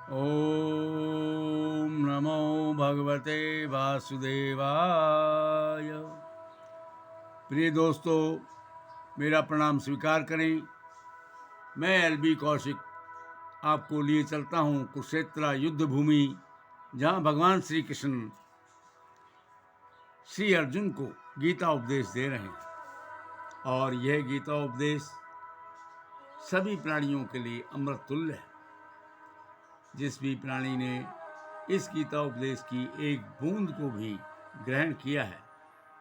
ओम नमो भगवते वासुदेवाय। प्रिय दोस्तों, मेरा प्रणाम स्वीकार करें। मैं एल.बी. कौशिक आपको लिए चलता हूँ कुरुक्षेत्र युद्ध भूमि, जहाँ भगवान श्री कृष्ण श्री अर्जुन को गीता उपदेश दे रहे हैं। और यह गीता उपदेश सभी प्राणियों के लिए अमृत तुल्य है। जिस भी प्राणी ने इस गीता उपदेश की एक बूंद को भी ग्रहण किया है,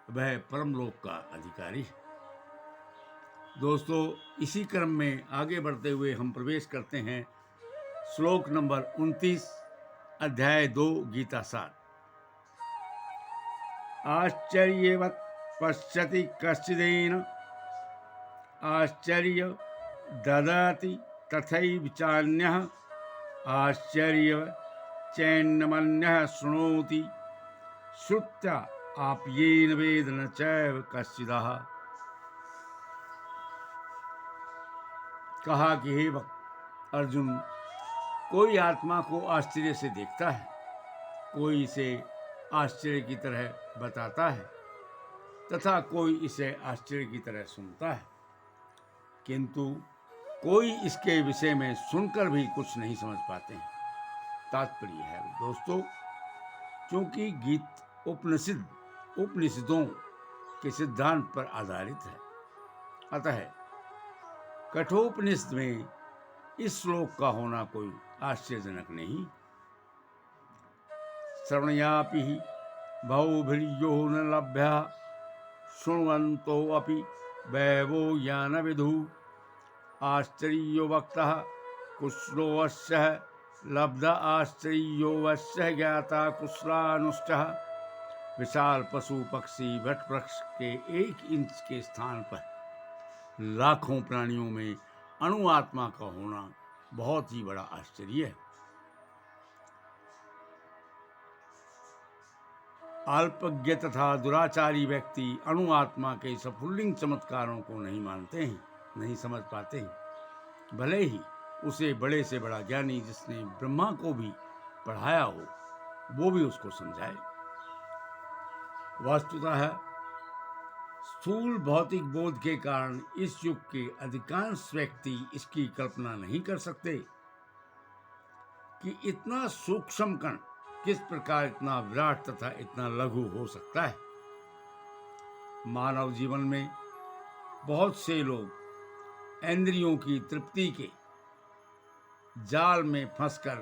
वह परमलोक का अधिकारी है। दोस्तों, इसी क्रम में आगे बढ़ते हुए हम प्रवेश करते हैं श्लोक नंबर 29, अध्याय 2, गीता सार। आश्चर्यवत् पश्यति कश्चिदेन आश्चर्य ददाति तथैव चान्यः आश्चर्य चैन्नमन्यः शृणोति श्रुत्या आप्येन वेद न चैव कश्चिदः। कहा कि हे भक्त अर्जुन, कोई आत्मा को आश्चर्य से देखता है, कोई इसे आश्चर्य की तरह बताता है तथा कोई इसे आश्चर्य की तरह सुनता है, किंतु कोई इसके विषय में सुनकर भी कुछ नहीं समझ पाते हैं। तात्पर्य है दोस्तों, क्योंकि गीत उपनिषदों के सिद्धांत पर आधारित है, अतः कठोपनिषद में इस श्लोक का होना कोई आश्चर्यजनक नहीं। श्रवणयापि बहुभिर्यो न लभ्य शृण्वन्तो अपि वैवो ज्ञान विदु आश्चर्यो वक्तः कुशलोऽस्य लब्ध आश्चर्यो वस्य ज्ञाता कुशलानुष्टः। विशाल पशु पक्षी वट वृक्ष के 1 इंच के स्थान पर लाखों प्राणियों में अणु आत्मा का होना बहुत ही बड़ा आश्चर्य है। अल्पज्ञ तथा दुराचारी व्यक्ति अणु आत्मा के सफुल्लिंग चमत्कारों को नहीं मानते हैं, नहीं समझ पाते हैं, भले ही उसे बड़े से बड़ा ज्ञानी जिसने ब्रह्मा को भी पढ़ाया हो वो भी उसको समझाए। वस्तुतः स्थूल भौतिक बोध के कारण इस युग के अधिकांश व्यक्ति इसकी कल्पना नहीं कर सकते कि इतना सूक्ष्म कण किस प्रकार इतना विराट तथा इतना लघु हो सकता है। मानव जीवन में बहुत से लोग इंद्रियों की तृप्ति के जाल में फंसकर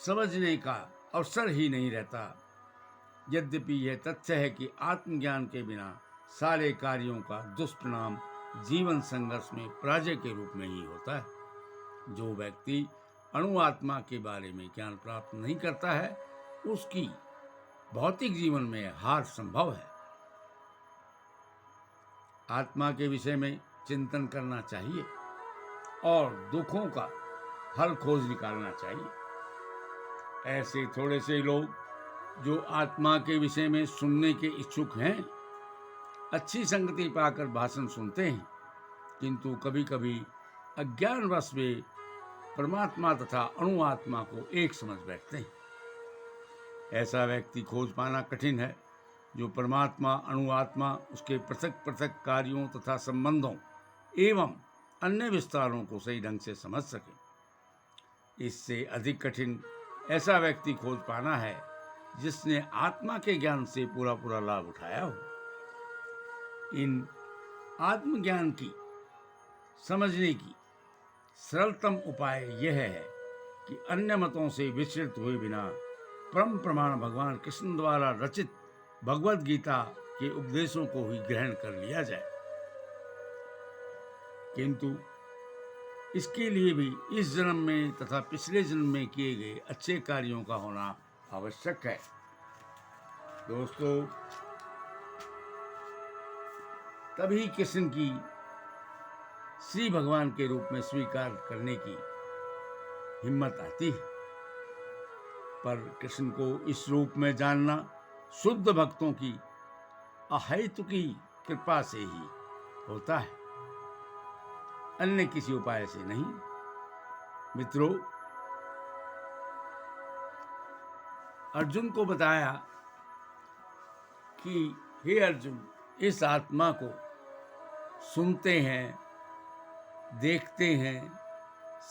समझने का अवसर ही नहीं रहता। यद्यपि यह तथ्य है कि आत्मज्ञान के बिना सारे कार्यों का दुष्परिणाम जीवन संघर्ष में पराजय के रूप में ही होता है। जो व्यक्ति अणु आत्मा के बारे में ज्ञान प्राप्त नहीं करता है, उसकी भौतिक जीवन में हार संभव है। आत्मा के विषय में चिंतन करना चाहिए और दुखों का हल खोज निकालना चाहिए। ऐसे थोड़े से लोग जो आत्मा के विषय में सुनने के इच्छुक हैं, अच्छी संगति पाकर भाषण सुनते हैं, किंतु कभी कभी अज्ञानवश वे परमात्मा तथा अणु आत्मा को एक समझ बैठते हैं। ऐसा व्यक्ति खोज पाना कठिन है जो परमात्मा अणु आत्मा उसके पृथक पृथक कार्यों तथा संबंधों एवं अन्य विस्तारों को सही ढंग से समझ सके। इससे अधिक कठिन ऐसा व्यक्ति खोज पाना है जिसने आत्मा के ज्ञान से पूरा पूरा लाभ उठाया हो। इन आत्मज्ञान की समझने की सरलतम उपाय यह है कि अन्य मतों से विचलित हुए बिना परम प्रमाण भगवान कृष्ण द्वारा रचित भगवद गीता के उपदेशों को ही ग्रहण कर लिया जाए। किंतु इसके लिए भी इस जन्म में तथा पिछले जन्म में किए गए अच्छे कार्यों का होना आवश्यक है। दोस्तों, तभी कृष्ण की श्री भगवान के रूप में स्वीकार करने की हिम्मत आती है। पर कृष्ण को इस रूप में जानना शुद्ध भक्तों की अहेतुकी कृपा से ही होता है, अन्य किसी उपाय से नहीं। मित्रों, अर्जुन को बताया कि हे अर्जुन, इस आत्मा को सुनते हैं, देखते हैं,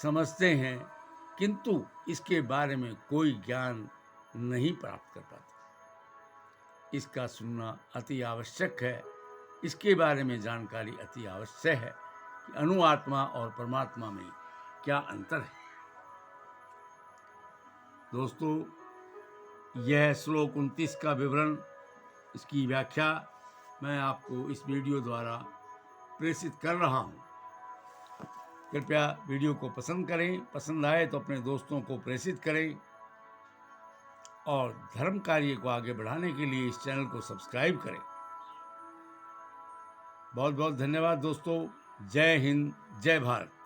समझते हैं, किंतु इसके बारे में कोई ज्ञान नहीं प्राप्त कर पाते। इसका सुनना अति आवश्यक है। इसके बारे में जानकारी अति आवश्यक है कि अणुआत्मा और परमात्मा में क्या अंतर है। दोस्तों, यह श्लोक 29 का विवरण, इसकी व्याख्या मैं आपको इस वीडियो द्वारा प्रेषित कर रहा हूँ। कृपया वीडियो को पसंद करें, पसंद आए तो अपने दोस्तों को प्रेषित करें और धर्म कार्य को आगे बढ़ाने के लिए इस चैनल को सब्सक्राइब करें। बहुत बहुत धन्यवाद दोस्तों। जय हिंद, जय भारत।